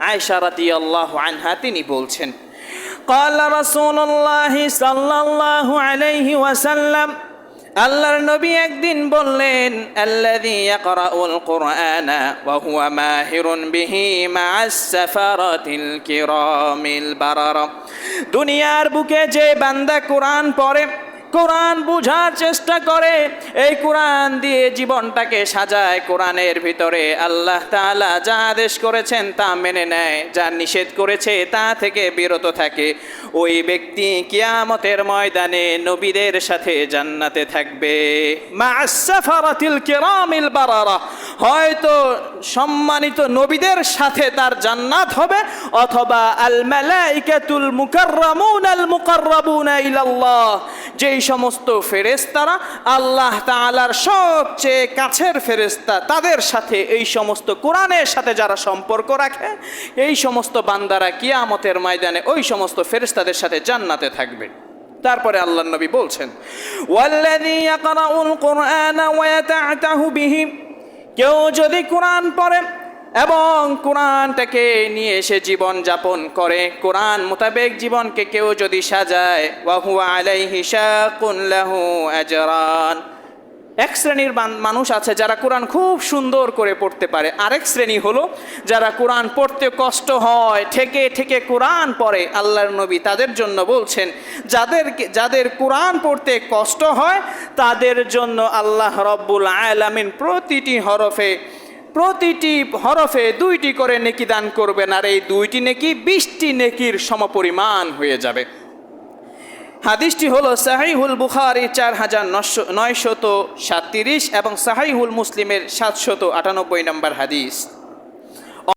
আয়েশা রাদিয়াল্লাহু আনহা তিনি বলছেন, ক্বালা রাসূলুল্লাহ সাল্লাল্লাহু আলাইহি ওয়াসাল্লাম, আল্লাহর নবী একদিন বললেন, আল্লাযী ইয়াকরাউল কুরআনা ওয়া হুয়া মাহিরুন বিহি মা'আস সাফারাতিল কিরামিল বারারা। দুনিয়ার বুকে যে বান্দা কোরআন পড়ে, কোরআন বুঝার চেষ্টা করে, এই কোরআন দিয়ে জীবনটাকে সাজায়, কোরআনের ভিতরে আল্লাহ তাআলা যা আদেশ করেছেন তা মেনে নেয়, যা নিষেধ করেছে তা থেকে বিরত থাকে, ওই ব্যক্তি কিয়ামতের ময়দানে নবীদের সাথে জান্নাতে থাকবে। মা'আস সাফারাতিল কিরামিল বারারা, হয়তো সম্মানিত নবীদের সাথে তার জান্নাত হবে, অথবা আল মালাইকাতুল মুকাররামুন আল মুকাররাবুনা ইলাল্লাহ, যেই সমস্ত ফেরেশতারা আল্লাহ তাআলার সবচেয়ে কাছের ফেরেশতা, তাদের সাথে এই সমস্ত কোরআনের সাথে যারা সম্পর্ক রাখে, এই সমস্ত বান্দারা কিয়ামতের ময়দানে ওই সমস্ত ফেরেশতাদের সাথে জান্নাতে থাকবে। তারপরে আল্লাহর নবী বলছেন, ওয়াল্লাযী ইয়াকরাউল কুরআনা ওয়া ইয়াতা'তাহু বিহি, কেউ যদি কোরআন পড়ে এবং কোরআনটাকে নিয়ে এসে জীবন যাপন করে, কোরআন মোতাবেক জীবনকে কেউ যদি সাজায়, ওয়া হুয়া আলাইহি শাকুন লাহু আজরান। এক শ্রেণীর মানুষ আছে যারা কোরআন খুব সুন্দর করে পড়তে পারে, আরেক শ্রেণী হলো যারা কোরআন পড়তে কষ্ট হয়, ঠেকে ঠেকে কোরআন পড়ে। আল্লাহর নবী তাদের জন্য বলছেন, যাদের কোরআন পড়তে কষ্ট হয় তাদের জন্য আল্লাহ রব্বুল আলামিন প্রতিটি হরফে 2টি করে নেকি দান করবেন, আর এই 2টি নেকি 20টি নেকির সমপরিমাণ হয়ে যাবে। হাদিসটি হলো সাহিহুল বুখারী 4937 এবং সাহিহুল মুসলিমের 798 নম্বর হাদিস।